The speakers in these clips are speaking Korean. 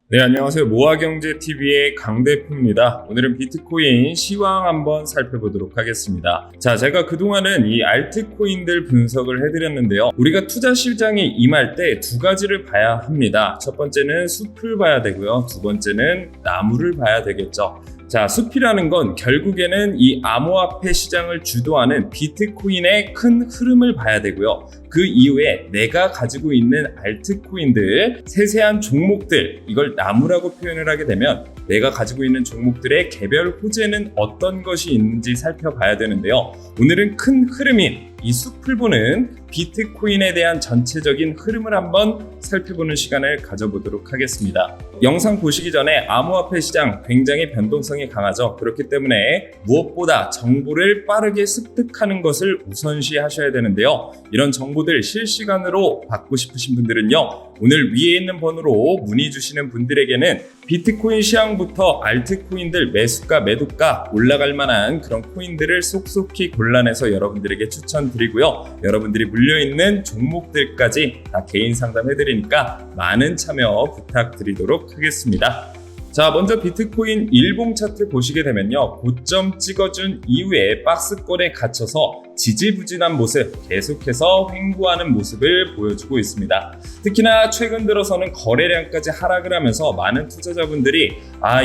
네, 안녕하세요. 모아경제TV의 강대표입니다. 오늘은 비트코인 시황 한번 살펴보도록 하겠습니다. 자, 제가 그동안은 이 알트코인들 분석을 해드렸는데요. 우리가 투자 시장에 임할 때 두 가지를 봐야 합니다. 첫 번째는 숲을 봐야 되고요. 두 번째는 나무를 봐야 되겠죠. 자, 숲이라는 건 결국에는 이 암호화폐 시장을 주도하는 비트코인의 큰 흐름을 봐야 되고요. 그 이후에 내가 가지고 있는 알트코인들, 세세한 종목들, 이걸 나무라고 표현을 하게 되면 내가 가지고 있는 종목들의 개별 호재는 어떤 것이 있는지 살펴봐야 되는데요. 오늘은 큰 흐름인 이 숲을 보는 비트코인에 대한 전체적인 흐름을 한번 살펴보는 시간을 가져보도록 하겠습니다. 영상 보시기 전에 암호화폐 시장 굉장히 변동성이 강하죠. 그렇기 때문에 무엇보다 정보를 빠르게 습득하는 것을 우선시 하셔야 되는데요. 이런 정보들 실시간으로 받고 싶으신 분들은요, 오늘 위에 있는 번호로 문의 주시는 분들에게는 비트코인 시황부터 알트코인들 매수가 매도가 올라갈 만한 그런 코인들을 속속히 골라내서 여러분들에게 추천드리고요. 여러분들이 물려있는 종목들까지 다 개인 상담해드리니까 많은 참여 부탁드리도록 하겠습니다. 자, 먼저 비트코인 일봉 차트 보시게 되면요, 고점 찍어준 이후에 박스권에 갇혀서 지지부진한 모습, 계속해서 횡보하는 모습을 보여주고 있습니다. 특히나 최근 들어서는 거래량까지 하락을 하면서 많은 투자자분들이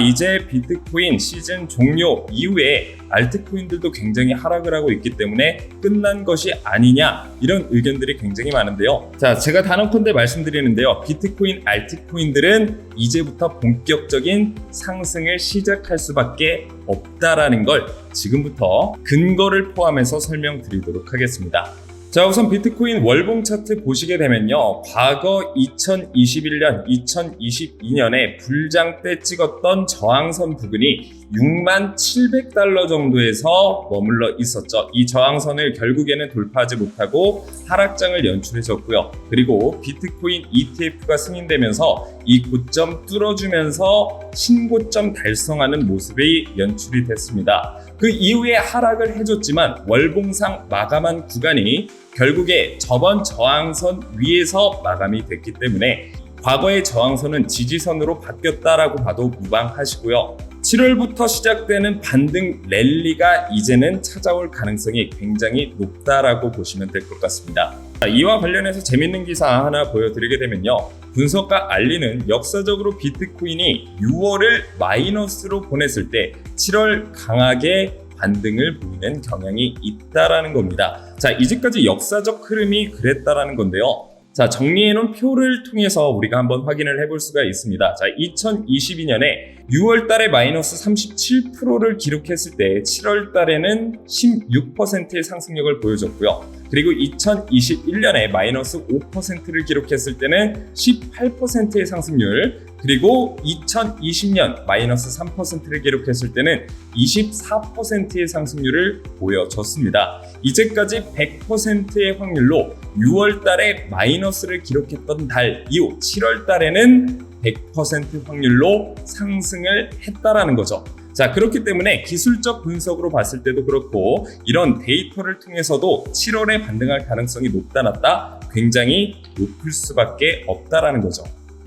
이제 비트코인 시즌 종료 이후에 알트코인들도 굉장히 하락을 하고 있기 때문에 끝난 것이 아니냐, 이런 의견들이 굉장히 많은데요. 자, 제가 단언컨대 말씀드리는데요, 비트코인 알트코인들은 이제부터 본격적인 상승을 시작할 수밖에 없다라는 걸 지금부터 근거를 포함해서 설명드리도록 하겠습니다. 자, 우선 비트코인 월봉 차트 보시게 되면요, 과거 2021년, 2022년에 불장 때 찍었던 저항선 부근이 67,700달러 정도에서 머물러 있었죠. 이 저항선을 결국에는 돌파하지 못하고 하락장을 연출해줬고요. 그리고 비트코인 ETF가 승인되면서 이 고점 뚫어주면서 신고점 달성하는 모습이 연출이 됐습니다. 그 이후에 하락을 해줬지만 월봉상 마감한 구간이 결국에 저번 저항선 위에서 마감이 됐기 때문에 과거의 저항선은 지지선으로 바뀌었다라고 봐도 무방하시고요. 7월부터 시작되는 반등 랠리가 이제는 찾아올 가능성이 굉장히 높다라고 보시면 될 것 같습니다. 이와 관련해서 재밌는 기사 하나 보여드리게 되면요, 분석가 알리는 역사적으로 비트코인이 6월을 마이너스로 보냈을 때 7월 강하게 반등을 보이는 경향이 있다라는 겁니다. 자, 이제까지 역사적 흐름이 그랬다라는 건데요. 자, 정리해놓은 표를 통해서 우리가 한번 확인을 해볼 수가 있습니다. 자, 2022년에 6월 달에 마이너스 37%를 기록했을 때 7월 달에는 16%의 상승력을 보여줬고요. 그리고 2021년에 마이너스 5%를 기록했을 때는 18%의 상승률, 그리고 2020년 마이너스 3%를 기록했을 때는 24%의 상승률을 보여줬습니다. 이제까지 100%의 확률로 6월 달에 마이너스를 기록했던 달 이후 7월 달에는 100% 확률로 상승을 했다라는 거죠. 자, 그렇기 때문에 기술적 분석으로 봤을 때도 그렇고 이런 데이터를 통해서도 7월에 반등할 가능성이 높다 낮다 굉장히 높을 수밖에 없다라는 거죠.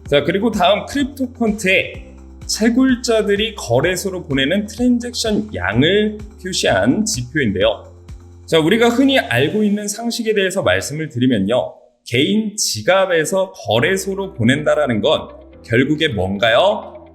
자, 그리고 다음 크립토컨트에 채굴자들이 거래소로 보내는 트랜잭션 양을 표시한 지표인데요. 자, 우리가 흔히 알고 있는 상식에 대해서 말씀을 드리면요, 개인 지갑에서 거래소로 보낸다라는 건 결국에 뭔가요?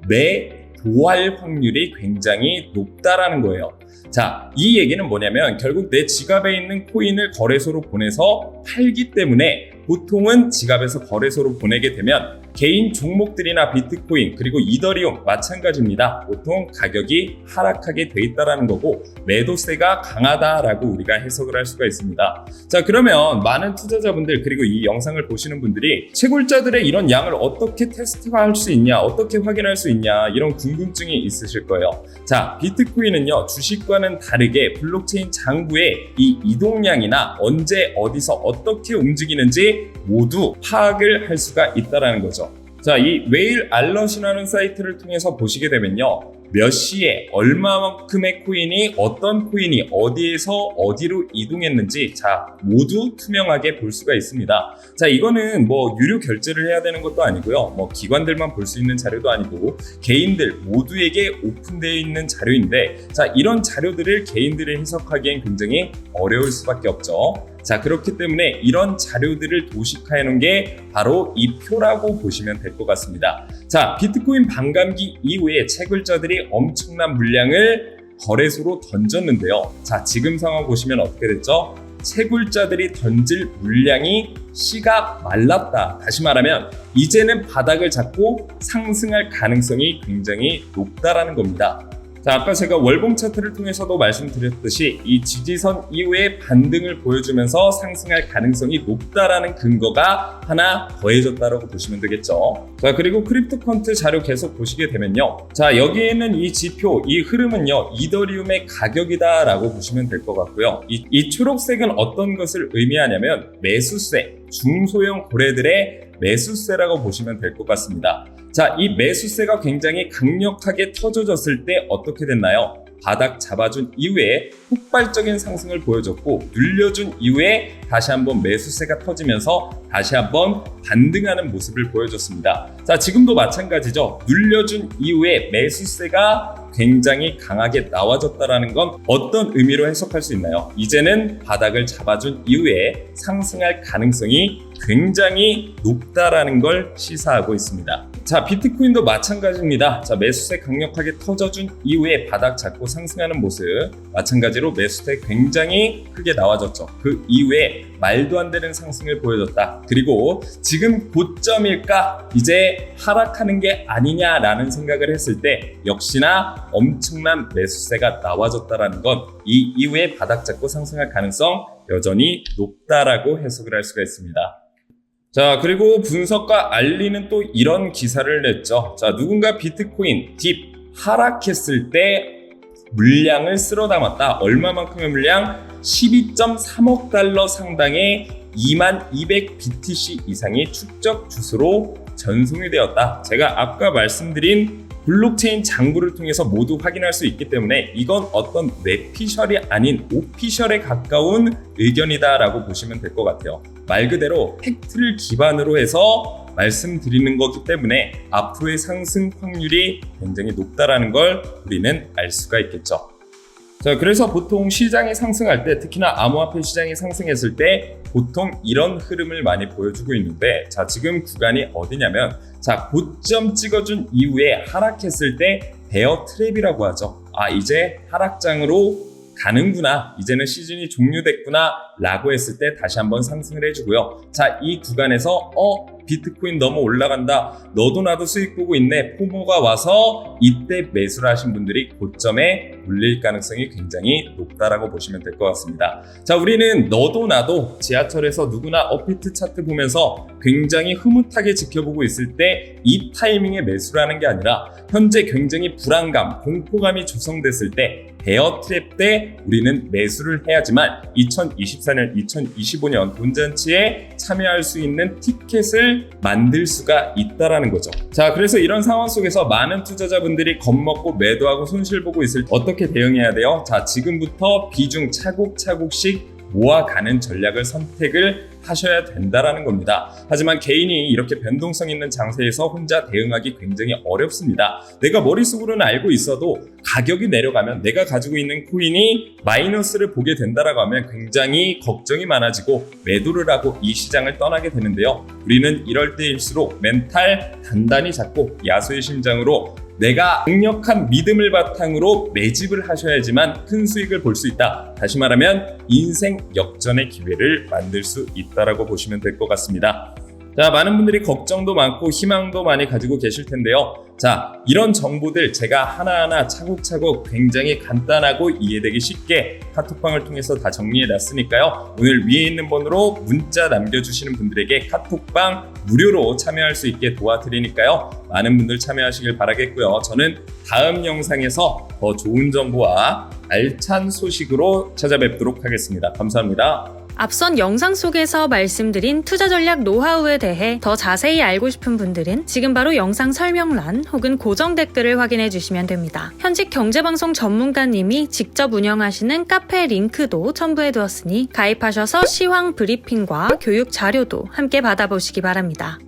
도할 확률이 굉장히 높다라는 거예요. 자, 이 얘기는 뭐냐면 결국 내 지갑에 있는 코인을 거래소로 보내서 팔기 때문에 보통은 지갑에서 거래소로 보내게 되면 개인 종목들이나 비트코인 그리고 이더리움 마찬가지입니다. 보통 가격이 하락하게 돼 있다는 거고 매도세가 강하다라고 우리가 해석을 할 수가 있습니다. 자, 그러면 많은 투자자분들 그리고 이 영상을 보시는 분들이 채굴자들의 이런 양을 어떻게 테스트할 수 있냐, 어떻게 확인할 수 있냐, 이런 궁금증이 있으실 거예요. 자, 비트코인은요, 주식과는 다르게 블록체인 장부에 이 이동량이나 언제 어디서 어떻게 움직이는지 모두 파악을 할 수가 있다는 거죠. 자, 이 웨일 알럿이라는 사이트를 통해서 보시게 되면요, 몇 시에 얼마만큼의 코인이 어떤 코인이 어디에서 어디로 이동했는지 자 모두 투명하게 볼 수가 있습니다. 자 이거는 뭐 유료 결제를 해야 되는 것도 아니고요. 뭐 기관들만 볼 수 있는 자료도 아니고 개인들 모두에게 오픈되어 있는 자료인데 자 이런 자료들을 개인들이 해석하기엔 굉장히 어려울 수밖에 없죠. 자 그렇기 때문에 이런 자료들을 도식해 놓은 게 바로 이 표라고 보시면 될 것 같습니다. 자 비트코인 반감기 이후에 채굴자들이 엄청난 물량을 거래소로 던졌는데요. 자 지금 상황 보시면 어떻게 됐죠? 채굴자들이 던질 물량이 씨가 말랐다. 다시 말하면 이제는 바닥을 잡고 상승할 가능성이 굉장히 높다라는 겁니다. 자, 아까 제가 월봉 차트를 통해서도 말씀드렸듯이 이 지지선 이후에 반등을 보여주면서 상승할 가능성이 높다라는 근거가 하나 더해졌다라고 보시면 되겠죠. 자, 그리고 크립토컨트 자료 계속 보시게 되면요. 자, 여기에는 이 지표, 이 흐름은요, 이더리움의 가격이다라고 보시면 될 것 같고요. 이 초록색은 어떤 것을 의미하냐면 매수세, 중소형 거래들의 매수세라고 보시면 될 것 같습니다. 자, 이 매수세가 굉장히 강력하게 터져졌을 때 어떻게 됐나요? 바닥 잡아준 이후에 폭발적인 상승을 보여줬고 눌려준 이후에 다시 한번 매수세가 터지면서 다시 한번 반등하는 모습을 보여줬습니다. 자, 지금도 마찬가지죠. 눌려준 이후에 매수세가 굉장히 강하게 나와줬다는 건 어떤 의미로 해석할 수 있나요? 이제는 바닥을 잡아준 이후에 상승할 가능성이 굉장히 높다라는 걸 시사하고 있습니다. 자, 비트코인도 마찬가지입니다. 자, 매수세 강력하게 터져준 이후에 바닥 잡고 상승하는 모습 마찬가지로 매수세 굉장히 크게 나와줬죠. 그 이후에 말도 안 되는 상승을 보여줬다. 그리고 지금 고점일까? 이제 하락하는 게 아니냐라는 생각을 했을 때 역시나 엄청난 매수세가 나와줬다라는 건 이 이후에 바닥 잡고 상승할 가능성 여전히 높다라고 해석을 할 수가 있습니다. 자, 그리고 분석가 알리는 또 이런 기사를 냈죠. 자, 누군가 비트코인 딥 하락했을 때 물량을 쓸어 담았다. 얼마만큼의 물량? 12.3억 달러 상당의 2200 BTC 이상의 축적 주소로 전송이 되었다. 제가 아까 말씀드린 블록체인 장부를 통해서 모두 확인할 수 있기 때문에 이건 어떤 뇌피셜이 아닌 오피셜에 가까운 의견이다라고 보시면 될 것 같아요. 말 그대로 팩트를 기반으로 해서 말씀드리는 거기 때문에 앞으로의 상승 확률이 굉장히 높다라는 걸 우리는 알 수가 있겠죠. 자, 그래서 보통 시장이 상승할 때 특히나 암호화폐 시장이 상승했을 때 보통 이런 흐름을 많이 보여주고 있는데 자, 지금 구간이 어디냐면 자, 고점 찍어준 이후에 하락했을 때 베어 트랩이라고 하죠. 아, 이제 하락장으로 가는구나, 이제는 시즌이 종료됐구나 라고 했을 때 다시 한번 상승을 해주고요. 자, 이 구간에서 비트코인 너무 올라간다, 너도 나도 수익 보고 있네, 포모가 와서 이때 매수를 하신 분들이 고점에 물릴 가능성이 굉장히 높다라고 보시면 될 것 같습니다. 자, 우리는 너도 나도 지하철에서 누구나 업비트 차트 보면서 굉장히 흐뭇하게 지켜보고 있을 때 이 타이밍에 매수를 하는 게 아니라 현재 굉장히 불안감, 공포감이 조성됐을 때 베어 트랩 때 우리는 매수를 해야지만 2024년, 2025년 돈잔치에 참여할 수 있는 티켓을 만들 수가 있다라는 거죠. 자, 그래서 이런 상황 속에서 많은 투자자분들이 겁먹고 매도하고 손실 보고 있을 때 어떻게 대응해야 돼요? 자, 지금부터 비중 차곡차곡씩 모아가는 전략을 선택을 하셔야 된다라는 겁니다. 하지만 개인이 이렇게 변동성 있는 장세에서 혼자 대응하기 굉장히 어렵습니다. 내가 머릿속으로는 알고 있어도 가격이 내려가면 내가 가지고 있는 코인이 마이너스를 보게 된다라고 하면 굉장히 걱정이 많아지고 매도를 하고 이 시장을 떠나게 되는데요. 우리는 이럴 때일수록 멘탈 단단히 잡고 야수의 심장으로 내가 강력한 믿음을 바탕으로 매집을 하셔야지만 큰 수익을 볼 수 있다. 다시 말하면 인생 역전의 기회를 만들 수 있다라고 보시면 될 것 같습니다. 자, 많은 분들이 걱정도 많고 희망도 많이 가지고 계실 텐데요. 자, 이런 정보들 제가 하나하나 차곡차곡 굉장히 간단하고 이해되기 쉽게 카톡방을 통해서 다 정리해 놨으니까요. 오늘 위에 있는 번호로 문자 남겨주시는 분들에게 카톡방 무료로 참여할 수 있게 도와드리니까요. 많은 분들 참여하시길 바라겠고요. 저는 다음 영상에서 더 좋은 정보와 알찬 소식으로 찾아뵙도록 하겠습니다. 감사합니다. 앞선 영상 속에서 말씀드린 투자 전략 노하우에 대해 더 자세히 알고 싶은 분들은 지금 바로 영상 설명란 혹은 고정 댓글을 확인해 주시면 됩니다. 현직 경제방송 전문가님이 직접 운영하시는 카페 링크도 첨부해 두었으니 가입하셔서 시황 브리핑과 교육 자료도 함께 받아보시기 바랍니다.